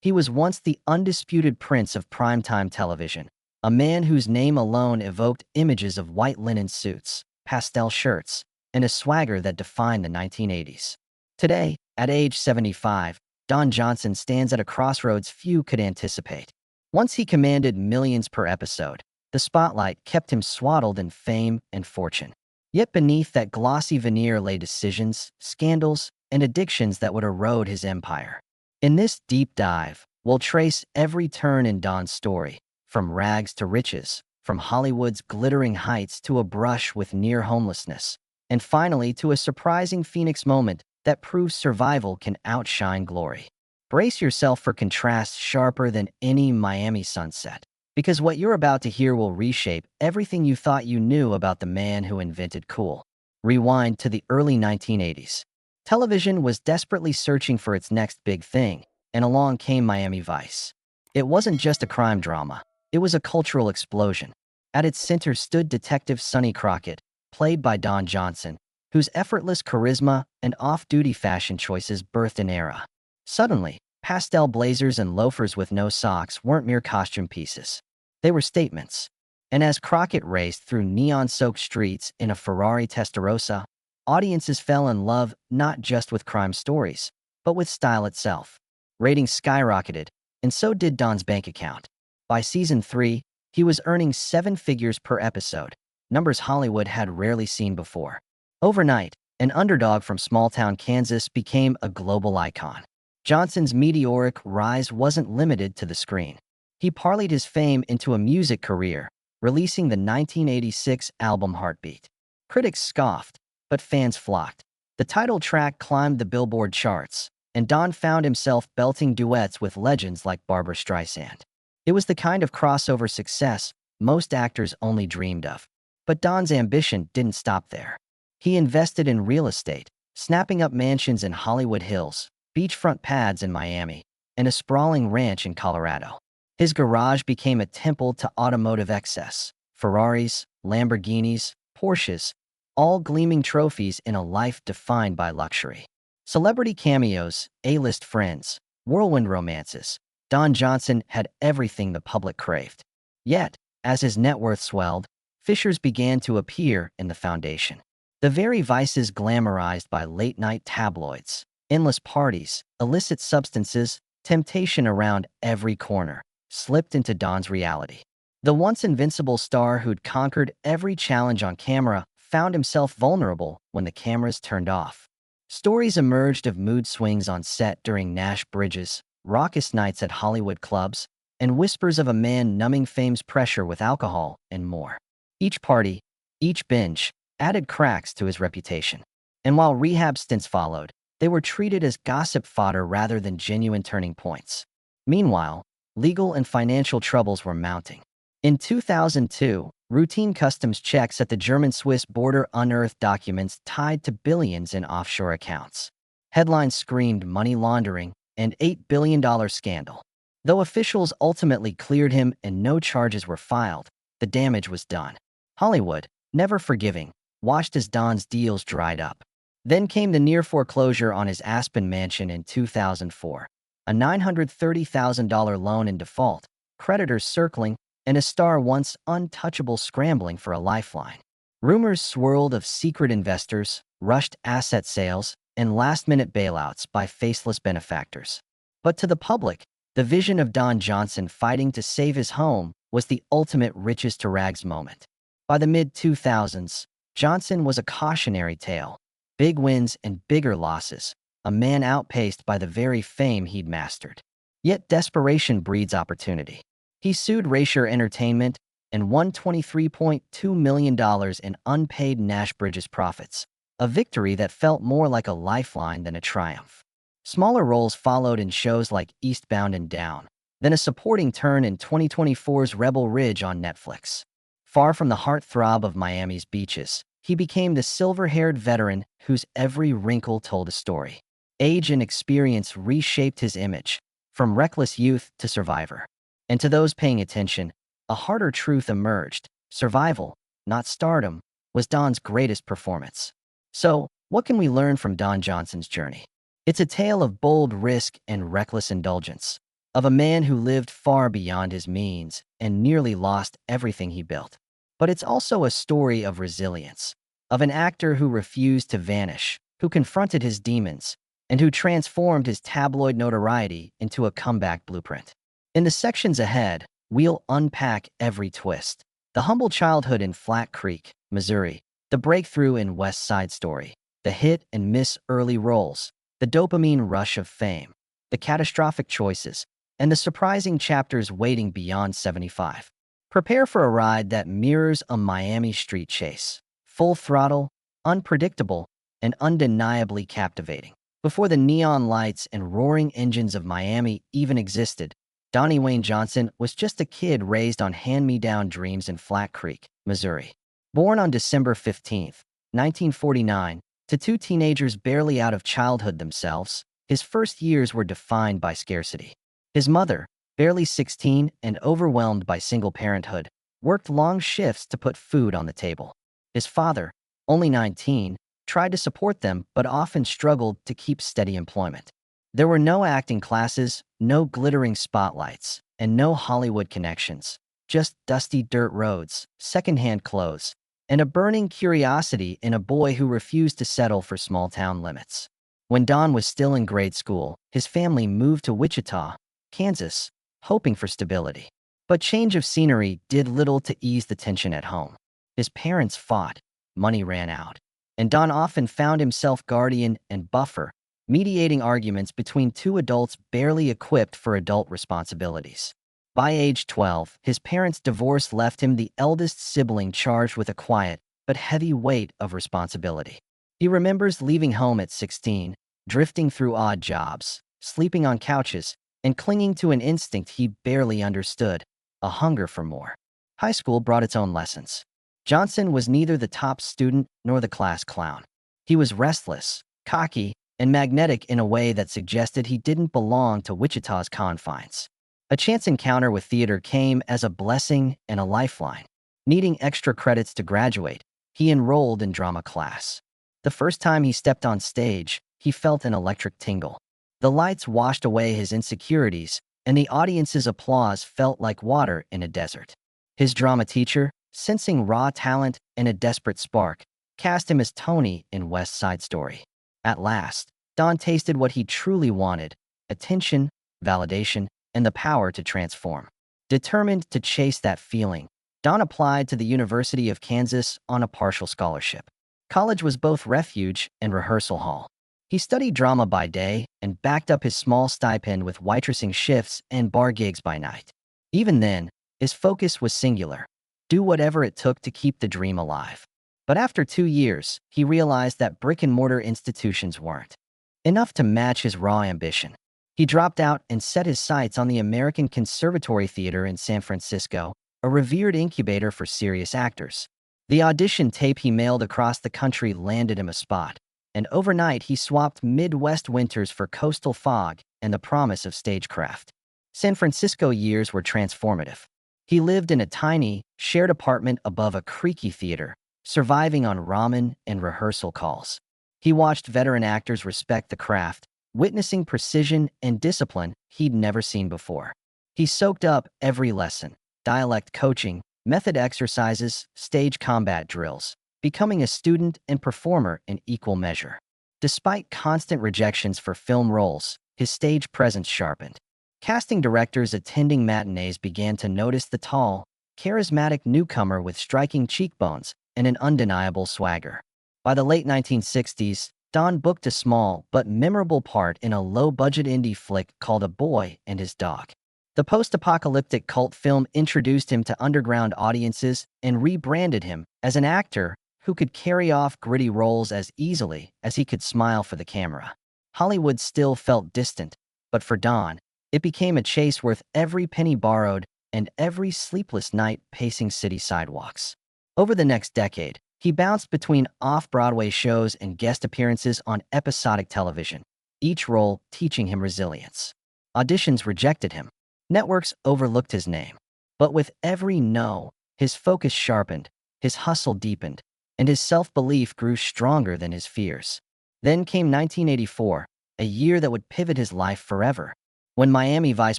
He was once the undisputed prince of primetime television, a man whose name alone evoked images of white linen suits, pastel shirts, and a swagger that defined the 1980s. Today, at age 75, Don Johnson stands at a crossroads few could anticipate. Once he commanded millions per episode, the spotlight kept him swaddled in fame and fortune. Yet beneath that glossy veneer lay decisions, scandals, and addictions that would erode his empire. In this deep dive, we'll trace every turn in Don's story, from rags to riches, from Hollywood's glittering heights to a brush with near homelessness, and finally to a surprising Phoenix moment that proves survival can outshine glory. Brace yourself for contrasts sharper than any Miami sunset, because what you're about to hear will reshape everything you thought you knew about the man who invented cool. Rewind to the early 1980s. Television was desperately searching for its next big thing, and along came Miami Vice. It wasn't just a crime drama, it was a cultural explosion. At its center stood Detective Sonny Crockett, played by Don Johnson, whose effortless charisma and off-duty fashion choices birthed an era. Suddenly, pastel blazers and loafers with no socks weren't mere costume pieces. They were statements. And as Crockett raced through neon-soaked streets in a Ferrari Testarossa, audiences fell in love not just with crime stories, but with style itself. Ratings skyrocketed, and so did Don's bank account. By season 3, he was earning 7 figures per episode, numbers Hollywood had rarely seen before. Overnight, an underdog from small-town Kansas became a global icon. Johnson's meteoric rise wasn't limited to the screen. He parlayed his fame into a music career, releasing the 1986 album Heartbeat. Critics scoffed, but fans flocked. The title track climbed the Billboard charts, and Don found himself belting duets with legends like Barbra Streisand. It was the kind of crossover success most actors only dreamed of. But Don's ambition didn't stop there. He invested in real estate, snapping up mansions in Hollywood Hills, beachfront pads in Miami, and a sprawling ranch in Colorado. His garage became a temple to automotive excess. Ferraris, Lamborghinis, Porsches, all gleaming trophies in a life defined by luxury. Celebrity cameos, A-list friends, whirlwind romances. Don Johnson had everything the public craved. Yet, as his net worth swelled, fissures began to appear in the foundation. The very vices glamorized by late-night tabloids, endless parties, illicit substances, temptation around every corner, slipped into Don's reality. The once invincible star who'd conquered every challenge on camera found himself vulnerable when the cameras turned off. Stories emerged of mood swings on set during Nash Bridges, raucous nights at Hollywood clubs, and whispers of a man numbing fame's pressure with alcohol and more. Each party, each binge, added cracks to his reputation. And while rehab stints followed, they were treated as gossip fodder rather than genuine turning points. Meanwhile, legal and financial troubles were mounting. In 2002, routine customs checks at the German-Swiss border unearthed documents tied to billions in offshore accounts. Headlines screamed money laundering and $8 billion scandal. Though officials ultimately cleared him and no charges were filed, the damage was done. Hollywood, never forgiving, watched as Don's deals dried up. Then came the near foreclosure on his Aspen mansion in 2004, a $930,000 loan in default, creditors circling, and a star once untouchable scrambling for a lifeline. Rumors swirled of secret investors, rushed asset sales, and last-minute bailouts by faceless benefactors. But to the public, the vision of Don Johnson fighting to save his home was the ultimate riches-to-rags moment. By the mid-2000s, Johnson was a cautionary tale. Big wins and bigger losses, a man outpaced by the very fame he'd mastered. Yet desperation breeds opportunity. He sued Racier Entertainment and won $23.2 million in unpaid Nash Bridges profits, a victory that felt more like a lifeline than a triumph. Smaller roles followed in shows like Eastbound and Down, then a supporting turn in 2024's Rebel Ridge on Netflix. Far from the heartthrob of Miami's beaches, he became the silver-haired veteran whose every wrinkle told a story. Age and experience reshaped his image, from reckless youth to survivor. And to those paying attention, a harder truth emerged. Survival, not stardom, was Don's greatest performance. So, what can we learn from Don Johnson's journey? It's a tale of bold risk and reckless indulgence, of a man who lived far beyond his means and nearly lost everything he built. But it's also a story of resilience, of an actor who refused to vanish, who confronted his demons, and who transformed his tabloid notoriety into a comeback blueprint. In the sections ahead, we'll unpack every twist. The humble childhood in Flat Creek, Missouri, the breakthrough in West Side Story, the hit and miss early roles, the dopamine rush of fame, the catastrophic choices, and the surprising chapters waiting beyond 75. Prepare for a ride that mirrors a Miami street chase. Full throttle, unpredictable, and undeniably captivating. Before the neon lights and roaring engines of Miami even existed, Donnie Wayne Johnson was just a kid raised on hand-me-down dreams in Flat Creek, Missouri. Born on December 15, 1949, to two teenagers barely out of childhood themselves, his first years were defined by scarcity. His mother, barely 16 and overwhelmed by single parenthood, worked long shifts to put food on the table. His father, only 19, tried to support them but often struggled to keep steady employment. There were no acting classes, no glittering spotlights, and no Hollywood connections, just dusty dirt roads, secondhand clothes, and a burning curiosity in a boy who refused to settle for small-town limits. When Don was still in grade school, his family moved to Wichita, Kansas, hoping for stability. But change of scenery did little to ease the tension at home. His parents fought, money ran out, and Don often found himself guardian and buffer, mediating arguments between two adults barely equipped for adult responsibilities. By age 12, his parents' divorce left him the eldest sibling charged with a quiet but heavy weight of responsibility. He remembers leaving home at 16, drifting through odd jobs, sleeping on couches, and clinging to an instinct he barely understood, a hunger for more. High school brought its own lessons. Johnson was neither the top student nor the class clown. He was restless, cocky, and magnetic in a way that suggested he didn't belong to Wichita's confines. A chance encounter with theater came as a blessing and a lifeline. Needing extra credits to graduate, he enrolled in drama class. The first time he stepped on stage, he felt an electric tingle. The lights washed away his insecurities, and the audience's applause felt like water in a desert. His drama teacher, sensing raw talent and a desperate spark, cast him as Tony in West Side Story. At last, Don tasted what he truly wanted: attention, validation, and the power to transform. Determined to chase that feeling, Don applied to the University of Kansas on a partial scholarship. College was both refuge and rehearsal hall. He studied drama by day and backed up his small stipend with waitressing shifts and bar gigs by night. Even then, his focus was singular: do whatever it took to keep the dream alive. But after 2 years, he realized that brick-and-mortar institutions weren't enough to match his raw ambition. He dropped out and set his sights on the American Conservatory Theater in San Francisco, a revered incubator for serious actors. The audition tape he mailed across the country landed him a spot, and overnight he swapped Midwest winters for coastal fog and the promise of stagecraft. San Francisco years were transformative. He lived in a tiny, shared apartment above a creaky theater, surviving on ramen and rehearsal calls. He watched veteran actors respect the craft, witnessing precision and discipline he'd never seen before. He soaked up every lesson: dialect coaching, method exercises, stage combat drills, becoming a student and performer in equal measure. Despite constant rejections for film roles, his stage presence sharpened. Casting directors attending matinees began to notice the tall, charismatic newcomer with striking cheekbones and an undeniable swagger. By the late 1960s, Don booked a small but memorable part in a low-budget indie flick called A Boy and His Dog. The post-apocalyptic cult film introduced him to underground audiences and rebranded him as an actor who could carry off gritty roles as easily as he could smile for the camera. Hollywood still felt distant, but for Don, it became a chase worth every penny borrowed and every sleepless night pacing city sidewalks. Over the next decade, he bounced between off-Broadway shows and guest appearances on episodic television, each role teaching him resilience. Auditions rejected him. Networks overlooked his name. But with every no, his focus sharpened, his hustle deepened, and his self-belief grew stronger than his fears. Then came 1984, a year that would pivot his life forever. When Miami Vice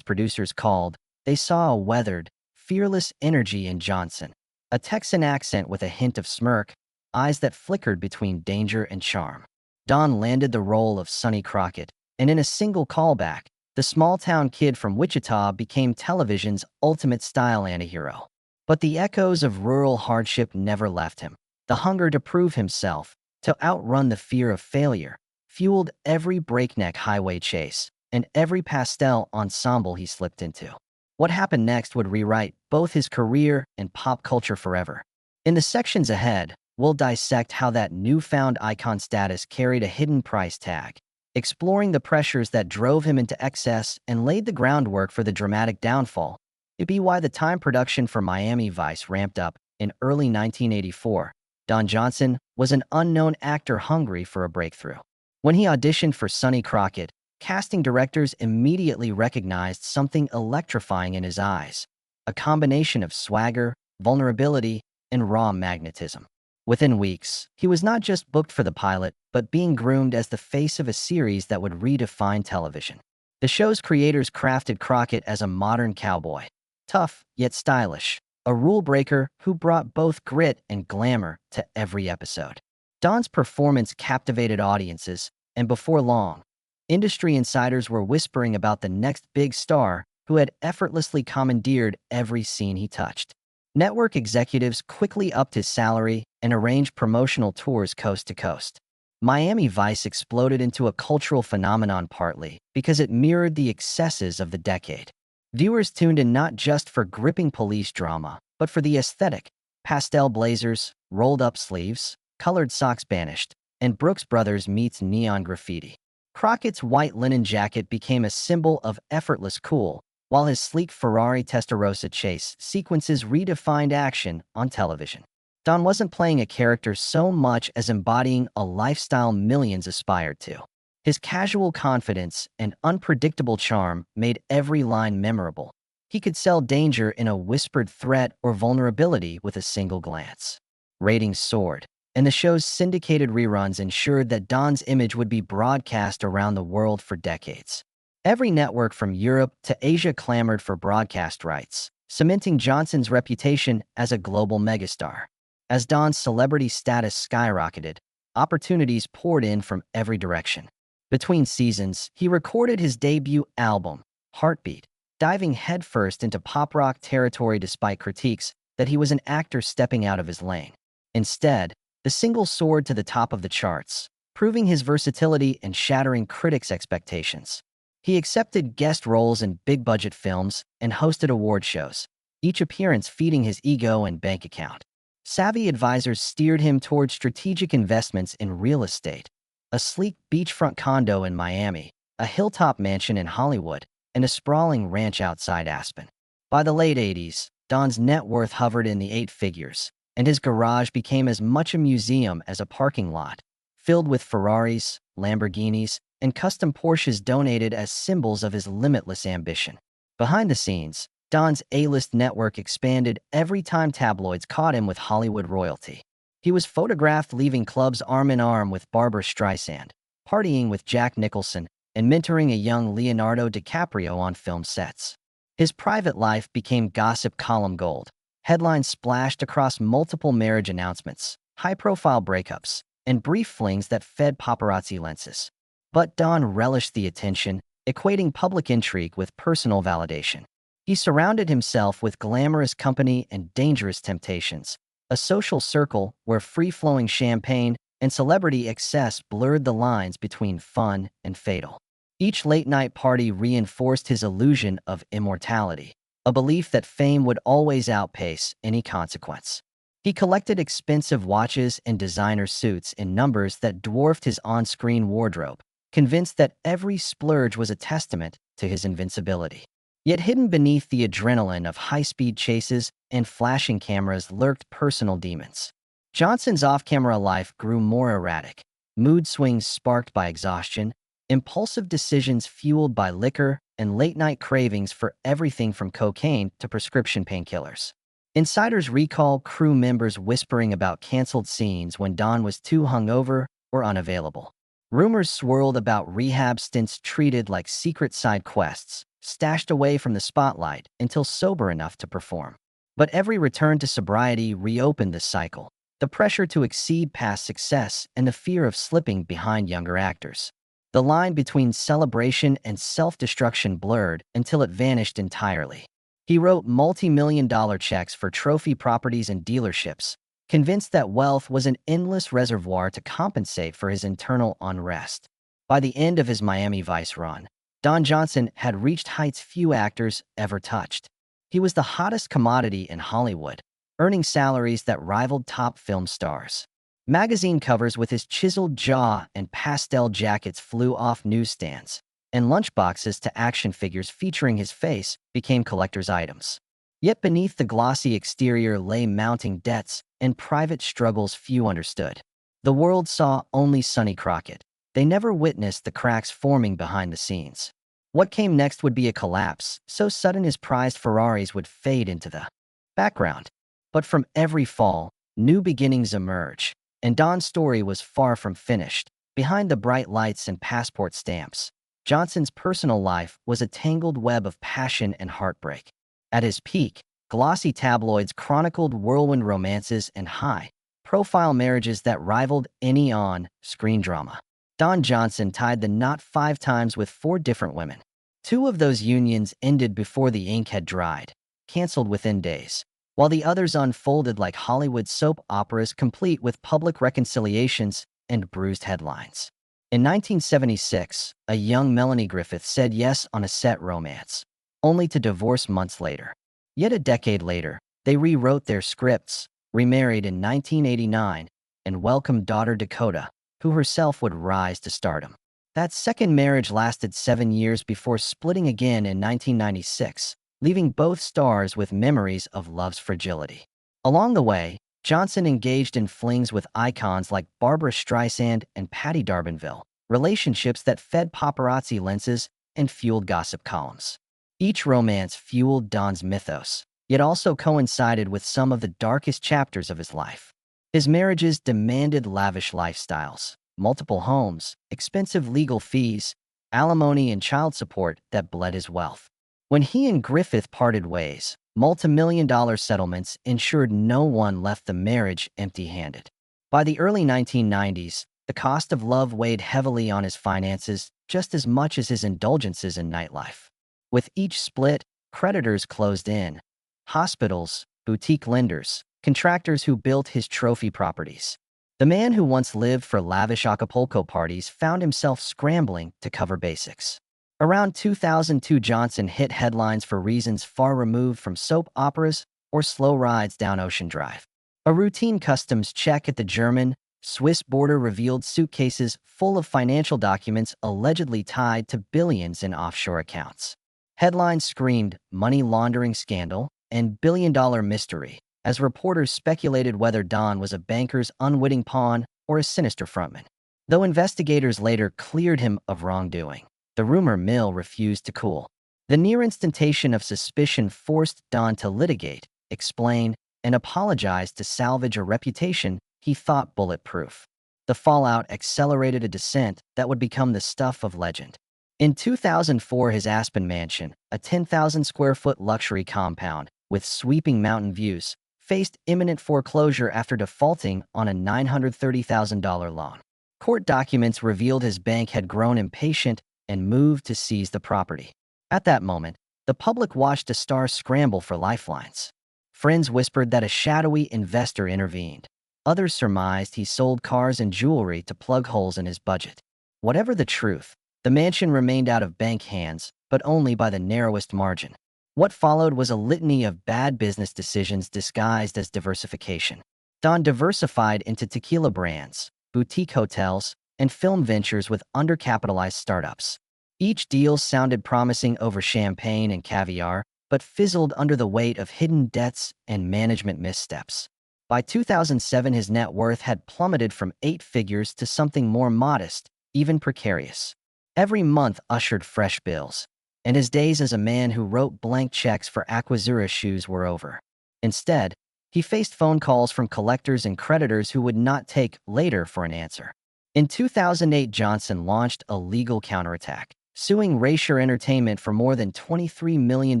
producers called, they saw a weathered, fearless energy in Johnson, a Texan accent with a hint of smirk, eyes that flickered between danger and charm. Don landed the role of Sonny Crockett, and in a single callback, the small-town kid from Wichita became television's ultimate style antihero. But the echoes of rural hardship never left him. The hunger to prove himself, to outrun the fear of failure, fueled every breakneck highway chase and every pastel ensemble he slipped into. What happened next would rewrite both his career and pop culture forever. In the sections ahead, we'll dissect how that newfound icon status carried a hidden price tag, exploring the pressures that drove him into excess and laid the groundwork for the dramatic downfall. It'd be why the time production for Miami Vice ramped up in early 1984. Don Johnson was an unknown actor hungry for a breakthrough. When he auditioned for Sonny Crockett, casting directors immediately recognized something electrifying in his eyes, a combination of swagger, vulnerability, and raw magnetism. Within weeks, he was not just booked for the pilot, but being groomed as the face of a series that would redefine television. The show's creators crafted Crockett as a modern cowboy, tough yet stylish, a rule breaker who brought both grit and glamour to every episode. Don's performance captivated audiences, and before long, industry insiders were whispering about the next big star who had effortlessly commandeered every scene he touched. Network executives quickly upped his salary and arranged promotional tours coast to coast. Miami Vice exploded into a cultural phenomenon partly because it mirrored the excesses of the decade. Viewers tuned in not just for gripping police drama, but for the aesthetic: pastel blazers, rolled-up sleeves, colored socks banished, and Brooks Brothers meets neon graffiti. Crockett's white linen jacket became a symbol of effortless cool, while his sleek Ferrari Testarossa chase sequences redefined action on television. Don wasn't playing a character so much as embodying a lifestyle millions aspired to. His casual confidence and unpredictable charm made every line memorable. He could sell danger in a whispered threat or vulnerability with a single glance. Ratings soared, and the show's syndicated reruns ensured that Don's image would be broadcast around the world for decades. Every network from Europe to Asia clamored for broadcast rights, cementing Johnson's reputation as a global megastar. As Don's celebrity status skyrocketed, opportunities poured in from every direction. Between seasons, he recorded his debut album, Heartbeat, diving headfirst into pop rock territory despite critiques that he was an actor stepping out of his lane. Instead, the single soared to the top of the charts, proving his versatility and shattering critics' expectations. He accepted guest roles in big-budget films and hosted award shows, each appearance feeding his ego and bank account. Savvy advisors steered him toward strategic investments in real estate: a sleek beachfront condo in Miami, a hilltop mansion in Hollywood, and a sprawling ranch outside Aspen. By the late 80s, Don's net worth hovered in the eight figures, and his garage became as much a museum as a parking lot, filled with Ferraris, Lamborghinis, and custom Porsches donated as symbols of his limitless ambition. Behind the scenes, Don's A-list network expanded every time tabloids caught him with Hollywood royalty. He was photographed leaving clubs arm in arm with Barbra Streisand, partying with Jack Nicholson, and mentoring a young Leonardo DiCaprio on film sets. His private life became gossip column gold. Headlines splashed across multiple marriage announcements, high-profile breakups, and brief flings that fed paparazzi lenses. But Don relished the attention, equating public intrigue with personal validation. He surrounded himself with glamorous company and dangerous temptations, a social circle where free-flowing champagne and celebrity excess blurred the lines between fun and fatal. Each late-night party reinforced his illusion of immortality, a belief that fame would always outpace any consequence. He collected expensive watches and designer suits in numbers that dwarfed his on-screen wardrobe, convinced that every splurge was a testament to his invincibility. Yet hidden beneath the adrenaline of high-speed chases and flashing cameras lurked personal demons. Johnson's off-camera life grew more erratic, mood swings sparked by exhaustion, impulsive decisions fueled by liquor, and late-night cravings for everything from cocaine to prescription painkillers. Insiders recall crew members whispering about canceled scenes when Don was too hungover or unavailable. Rumors swirled about rehab stints treated like secret side quests, stashed away from the spotlight until sober enough to perform. But every return to sobriety reopened the cycle, the pressure to exceed past success and the fear of slipping behind younger actors. The line between celebration and self-destruction blurred until it vanished entirely. He wrote multi-million-dollar checks for trophy properties and dealerships, convinced that wealth was an endless reservoir to compensate for his internal unrest. By the end of his Miami Vice run, Don Johnson had reached heights few actors ever touched. He was the hottest commodity in Hollywood, earning salaries that rivaled top film stars. Magazine covers with his chiseled jaw and pastel jackets flew off newsstands, and lunchboxes to action figures featuring his face became collector's items. Yet beneath the glossy exterior lay mounting debts and private struggles few understood. The world saw only Sonny Crockett. They never witnessed the cracks forming behind the scenes. What came next would be a collapse, so sudden his prized Ferraris would fade into the background. But from every fall, new beginnings emerge, and Don's story was far from finished. Behind the bright lights and passport stamps, Johnson's personal life was a tangled web of passion and heartbreak. At his peak, glossy tabloids chronicled whirlwind romances and high-profile marriages that rivaled any on-screen drama. Don Johnson tied the knot 5 times with 4 different women. 2 of those unions ended before the ink had dried, canceled within days, while the others unfolded like Hollywood soap operas complete with public reconciliations and bruised headlines. In 1976, a young Melanie Griffith said yes on a set romance, only to divorce months later. Yet a decade later, they rewrote their scripts, remarried in 1989, and welcomed daughter Dakota, who herself would rise to stardom. That second marriage lasted 7 years before splitting again in 1996, leaving both stars with memories of love's fragility. Along the way, Johnson engaged in flings with icons like Barbra Streisand and Patty D'Arbanville, relationships that fed paparazzi lenses and fueled gossip columns. Each romance fueled Don's mythos, yet also coincided with some of the darkest chapters of his life. His marriages demanded lavish lifestyles, multiple homes, expensive legal fees, alimony and child support that bled his wealth. When he and Griffith parted ways, multi-million-dollar settlements ensured no one left the marriage empty-handed. By the early 1990s, the cost of love weighed heavily on his finances just as much as his indulgences in nightlife. With each split, creditors closed in. Hospitals, boutique lenders, contractors who built his trophy properties. The man who once lived for lavish Acapulco parties found himself scrambling to cover basics. Around 2002, Johnson hit headlines for reasons far removed from soap operas or slow rides down Ocean Drive. A routine customs check at the German-Swiss border revealed suitcases full of financial documents allegedly tied to billions in offshore accounts. Headlines screamed money laundering scandal and billion-dollar mystery, as reporters speculated whether Don was a banker's unwitting pawn or a sinister frontman. Though investigators later cleared him of wrongdoing, the rumor mill refused to cool. The near instantation of suspicion forced Don to litigate, explain, and apologize to salvage a reputation he thought bulletproof. The fallout accelerated a descent that would become the stuff of legend. In 2004, his Aspen mansion, a 10,000-square-foot luxury compound with sweeping mountain views, faced imminent foreclosure after defaulting on a $930,000 loan. Court documents revealed his bank had grown impatient and moved to seize the property. At that moment, the public watched a star scramble for lifelines. Friends whispered that a shadowy investor intervened. Others surmised he sold cars and jewelry to plug holes in his budget. Whatever the truth, the mansion remained out of bank hands, but only by the narrowest margin. What followed was a litany of bad business decisions disguised as diversification. Don diversified into tequila brands, boutique hotels, and film ventures with undercapitalized startups. Each deal sounded promising over champagne and caviar, but fizzled under the weight of hidden debts and management missteps. By 2007, his net worth had plummeted from 8 figures to something more modest, even precarious. Every month ushered fresh bills, and his days as a man who wrote blank checks for Aquazzura shoes were over. Instead, he faced phone calls from collectors and creditors who would not take later for an answer. In 2008, Johnson launched a legal counterattack. suing Racer Entertainment for more than $23 million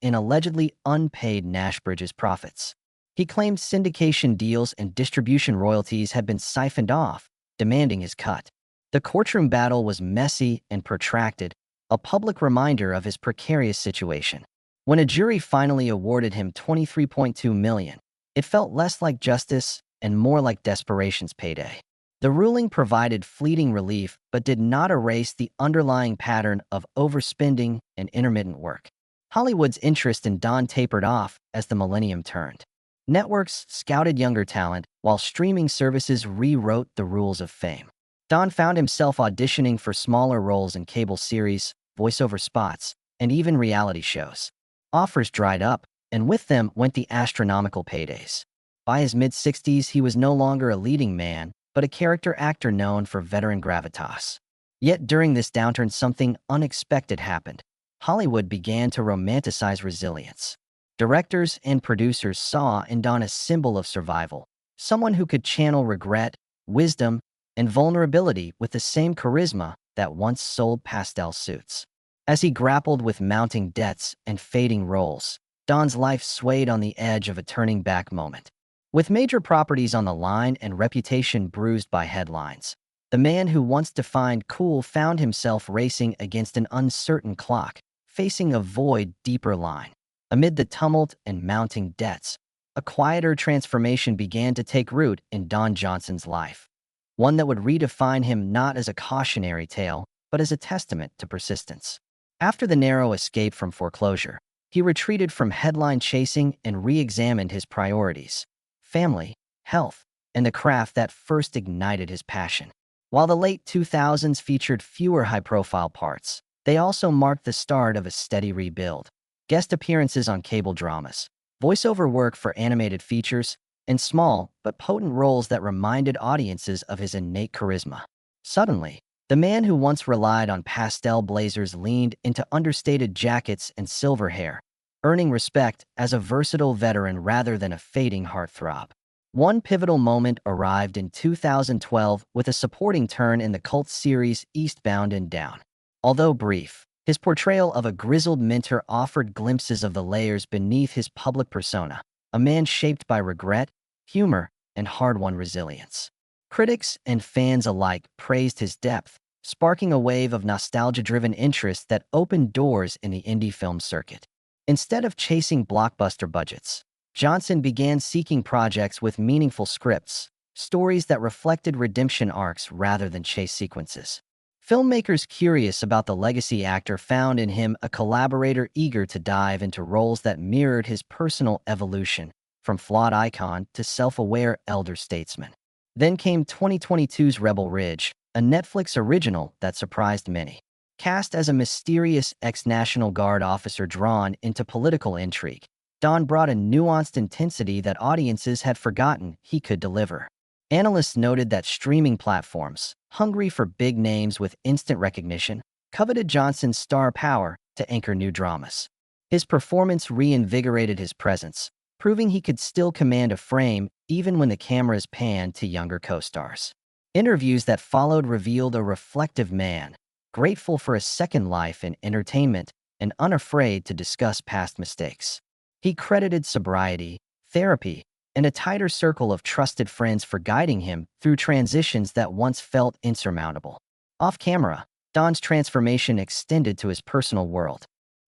in allegedly unpaid Nash Bridges profits. He claimed syndication deals and distribution royalties had been siphoned off, demanding his cut. The courtroom battle was messy and protracted, a public reminder of his precarious situation. When a jury finally awarded him $23.2 million, it felt less like justice and more like desperation's payday. The ruling provided fleeting relief but did not erase the underlying pattern of overspending and intermittent work. Hollywood's interest in Don tapered off as the millennium turned. Networks scouted younger talent, while streaming services rewrote the rules of fame. Don found himself auditioning for smaller roles in cable series, voiceover spots, and even reality shows. Offers dried up, and with them went the astronomical paydays. By his mid-60s, he was no longer a leading man, but a character actor known for veteran gravitas. Yet during this downturn, something unexpected happened. Hollywood began to romanticize resilience. Directors and producers saw in Don a symbol of survival, someone who could channel regret, wisdom, and vulnerability with the same charisma that once sold pastel suits. As he grappled with mounting debts and fading roles, Don's life swayed on the edge of a turning-back moment. With major properties on the line and reputation bruised by headlines, the man who once defined cool found himself racing against an uncertain clock, facing a void deeper line. Amid the tumult and mounting debts, a quieter transformation began to take root in Don Johnson's life. One that would redefine him not as a cautionary tale, but as a testament to persistence. After the narrow escape from foreclosure, he retreated from headline chasing and re-examined his priorities: family, health, and the craft that first ignited his passion. While the late 2000s featured fewer high-profile parts, they also marked the start of a steady rebuild. Guest appearances on cable dramas, voiceover work for animated features, and small but potent roles that reminded audiences of his innate charisma. Suddenly, the man who once relied on pastel blazers leaned into understated jackets and silver hair, earning respect as a versatile veteran rather than a fading heartthrob. One pivotal moment arrived in 2012 with a supporting turn in the cult series Eastbound and Down. Although brief, his portrayal of a grizzled mentor offered glimpses of the layers beneath his public persona, a man shaped by regret, humor, and hard-won resilience. Critics and fans alike praised his depth, sparking a wave of nostalgia-driven interest that opened doors in the indie film circuit. Instead of chasing blockbuster budgets, Johnson began seeking projects with meaningful scripts, stories that reflected redemption arcs rather than chase sequences. Filmmakers curious about the legacy actor found in him a collaborator eager to dive into roles that mirrored his personal evolution, from flawed icon to self-aware elder statesman. Then came 2022's Rebel Ridge, a Netflix original that surprised many. Cast as a mysterious ex-National Guard officer drawn into political intrigue, Don brought a nuanced intensity that audiences had forgotten he could deliver. Analysts noted that streaming platforms, hungry for big names with instant recognition, coveted Johnson's star power to anchor new dramas. His performance reinvigorated his presence, proving he could still command a frame even when the cameras panned to younger co-stars. Interviews that followed revealed a reflective man, grateful for a second life in entertainment and unafraid to discuss past mistakes. He credited sobriety, therapy, and a tighter circle of trusted friends for guiding him through transitions that once felt insurmountable. Off-camera, Don's transformation extended to his personal world.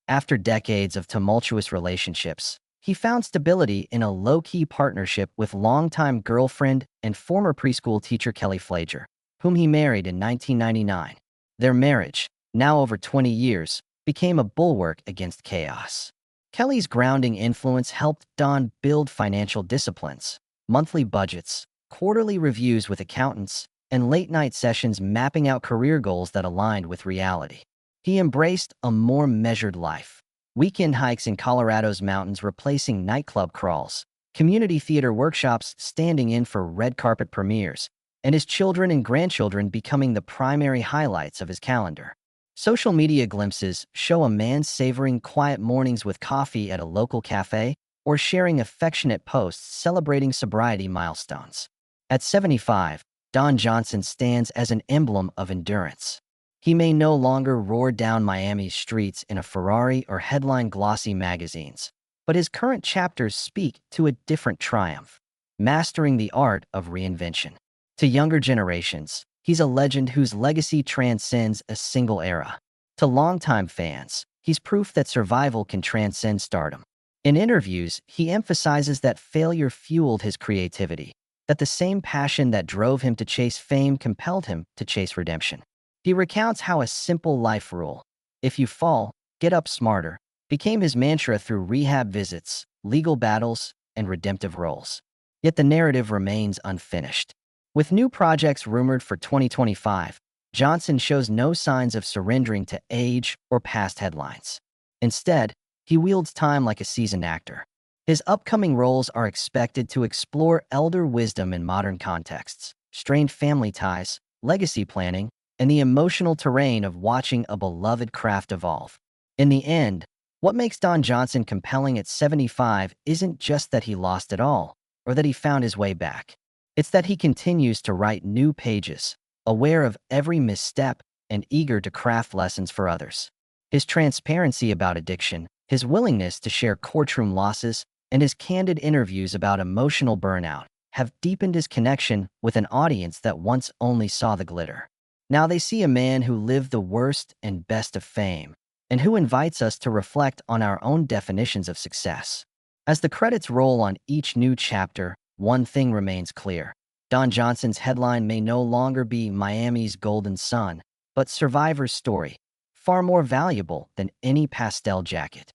After decades of tumultuous relationships, he found stability in a low-key partnership with longtime girlfriend and former preschool teacher Kelly Flager, whom he married in 1999. Their marriage, now over 20 years, became a bulwark against chaos. Kelly's grounding influence helped Don build financial disciplines, monthly budgets, quarterly reviews with accountants, and late-night sessions mapping out career goals that aligned with reality. He embraced a more measured life. Weekend hikes in Colorado's mountains replacing nightclub crawls, community theater workshops standing in for red carpet premieres, and his children and grandchildren becoming the primary highlights of his calendar. Social media glimpses show a man savoring quiet mornings with coffee at a local cafe or sharing affectionate posts celebrating sobriety milestones. At 75, Don Johnson stands as an emblem of endurance. He may no longer roar down Miami's streets in a Ferrari or headline glossy magazines, but his current chapters speak to a different triumph, mastering the art of reinvention. To younger generations, he's a legend whose legacy transcends a single era. To longtime fans, he's proof that survival can transcend stardom. In interviews, he emphasizes that failure fueled his creativity, that the same passion that drove him to chase fame compelled him to chase redemption. He recounts how a simple life rule, if you fall, get up smarter, became his mantra through rehab visits, legal battles, and redemptive roles. Yet the narrative remains unfinished. With new projects rumored for 2025, Johnson shows no signs of surrendering to age or past headlines. Instead, he wields time like a seasoned actor. His upcoming roles are expected to explore elder wisdom in modern contexts, strained family ties, legacy planning, and the emotional terrain of watching a beloved craft evolve. In the end, what makes Don Johnson compelling at 75 isn't just that he lost it all, or that he found his way back. It's that he continues to write new pages, aware of every misstep and eager to craft lessons for others. His transparency about addiction, his willingness to share courtroom losses, and his candid interviews about emotional burnout have deepened his connection with an audience that once only saw the glitter. Now they see a man who lived the worst and best of fame, and who invites us to reflect on our own definitions of success. As the credits roll on each new chapter, one thing remains clear. Don Johnson's headline may no longer be Miami's Golden Son, but Survivor's story, far more valuable than any pastel jacket.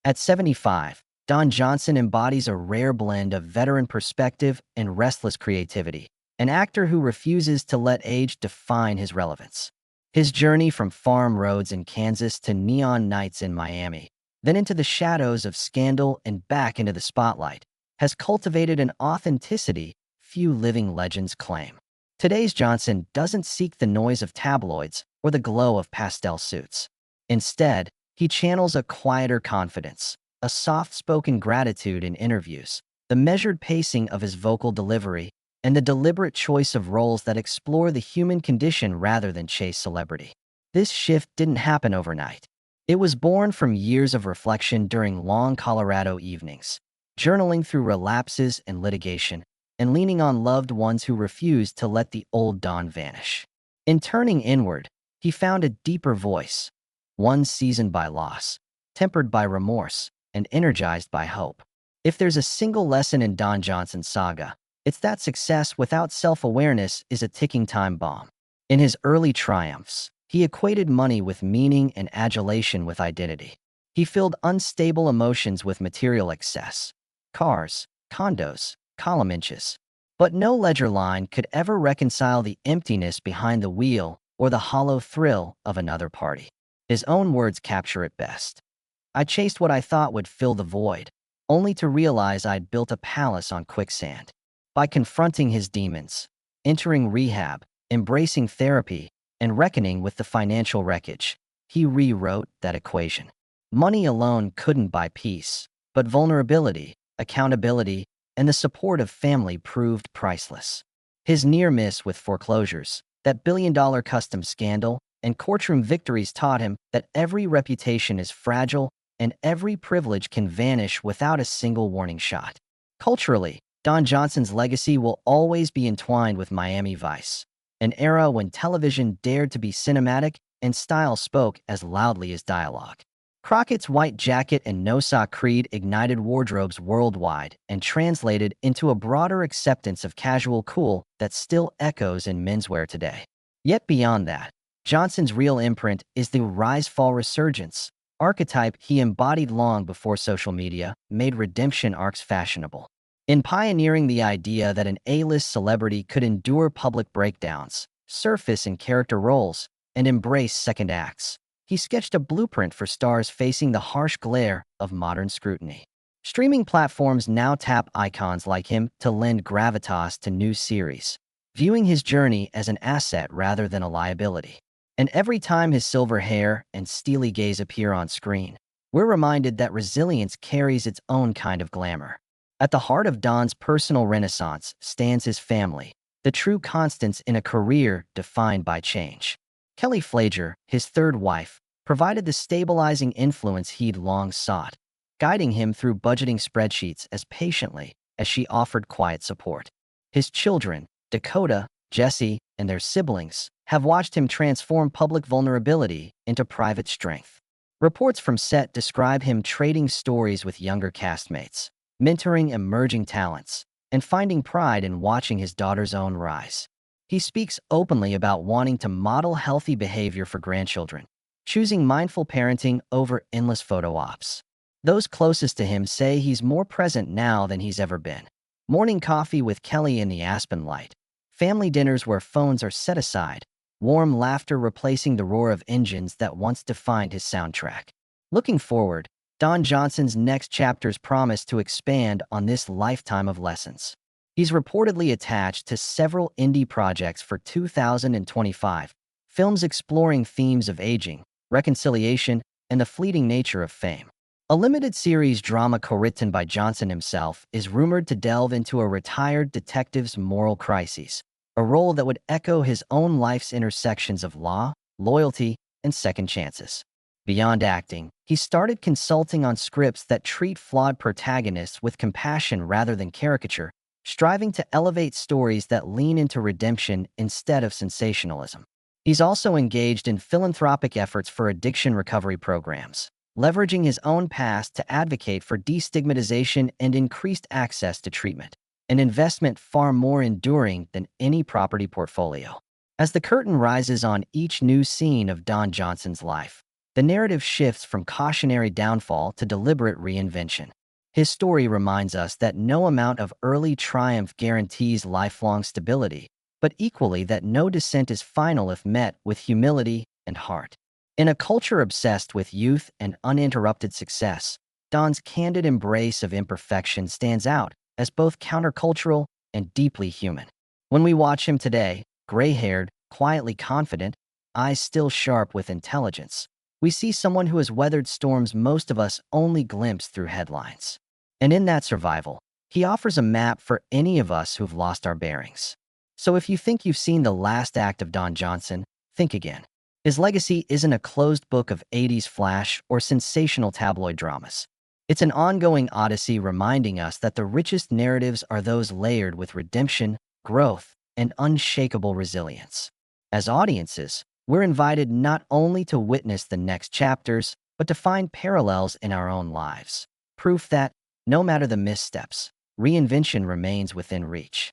At 75, Don Johnson embodies a rare blend of veteran perspective and restless creativity, an actor who refuses to let age define his relevance. His journey from farm roads in Kansas to neon nights in Miami, then into the shadows of scandal and back into the spotlight, has cultivated an authenticity few living legends claim. Today's Johnson doesn't seek the noise of tabloids or the glow of pastel suits. Instead, he channels a quieter confidence, a soft-spoken gratitude in interviews, the measured pacing of his vocal delivery, and the deliberate choice of roles that explore the human condition rather than chase celebrity. This shift didn't happen overnight. It was born from years of reflection during long Colorado evenings, journaling through relapses and litigation, and leaning on loved ones who refused to let the old Don vanish. In turning inward, he found a deeper voice, one seasoned by loss, tempered by remorse, and energized by hope. If there's a single lesson in Don Johnson's saga, it's that success without self-awareness is a ticking time bomb. In his early triumphs, he equated money with meaning and adulation with identity. He filled unstable emotions with material excess, cars, condos, column inches. But no ledger line could ever reconcile the emptiness behind the wheel or the hollow thrill of another party. His own words capture it best. I chased what I thought would fill the void, only to realize I'd built a palace on quicksand. By confronting his demons, entering rehab, embracing therapy, and reckoning with the financial wreckage, he rewrote that equation. Money alone couldn't buy peace, but vulnerability, accountability, and the support of family proved priceless. His near miss with foreclosures, that billion-dollar custom scandal, and courtroom victories taught him that every reputation is fragile and every privilege can vanish without a single warning shot. Culturally, Don Johnson's legacy will always be entwined with Miami Vice, an era when television dared to be cinematic and style spoke as loudly as dialogue. Crockett's white jacket and no-sock creed ignited wardrobes worldwide and translated into a broader acceptance of casual cool that still echoes in menswear today. Yet beyond that, Johnson's real imprint is the rise-fall resurgence, archetype he embodied long before social media made redemption arcs fashionable. In pioneering the idea that an A-list celebrity could endure public breakdowns, surface in character roles, and embrace second acts, he sketched a blueprint for stars facing the harsh glare of modern scrutiny. Streaming platforms now tap icons like him to lend gravitas to new series, viewing his journey as an asset rather than a liability. And every time his silver hair and steely gaze appear on screen, we're reminded that resilience carries its own kind of glamour. At the heart of Don's personal renaissance stands his family, the true constants in a career defined by change. Kelly Flager, his third wife, provided the stabilizing influence he'd long sought, guiding him through budgeting spreadsheets as patiently as she offered quiet support. His children, Dakota, Jesse, and their siblings, have watched him transform public vulnerability into private strength. Reports from set describe him trading stories with younger castmates, mentoring emerging talents, and finding pride in watching his daughter's own rise. He speaks openly about wanting to model healthy behavior for grandchildren, choosing mindful parenting over endless photo ops. Those closest to him say he's more present now than he's ever been. Morning coffee with Kelly in the Aspen light, family dinners where phones are set aside, warm laughter replacing the roar of engines that once defined his soundtrack. Looking forward, Don Johnson's next chapters promise to expand on this lifetime of lessons. He's reportedly attached to several indie projects for 2025, films exploring themes of aging, reconciliation, and the fleeting nature of fame. A limited series drama co-written by Johnson himself is rumored to delve into a retired detective's moral crises, a role that would echo his own life's intersections of law, loyalty, and second chances. Beyond acting, he started consulting on scripts that treat flawed protagonists with compassion rather than caricature, striving to elevate stories that lean into redemption instead of sensationalism. He's also engaged in philanthropic efforts for addiction recovery programs, leveraging his own past to advocate for destigmatization and increased access to treatment, an investment far more enduring than any property portfolio. As the curtain rises on each new scene of Don Johnson's life, the narrative shifts from cautionary downfall to deliberate reinvention. His story reminds us that no amount of early triumph guarantees lifelong stability, but equally that no descent is final if met with humility and heart. In a culture obsessed with youth and uninterrupted success, Don's candid embrace of imperfection stands out as both countercultural and deeply human. When we watch him today, gray-haired, quietly confident, eyes still sharp with intelligence, we see someone who has weathered storms most of us only glimpse through headlines. And in that survival, he offers a map for any of us who've lost our bearings. So if you think you've seen the last act of Don Johnson, think again. His legacy isn't a closed book of 80s flash or sensational tabloid dramas. It's an ongoing odyssey reminding us that the richest narratives are those layered with redemption, growth, and unshakable resilience. As audiences, we're invited not only to witness the next chapters, but to find parallels in our own lives. Proof that, no matter the missteps, reinvention remains within reach.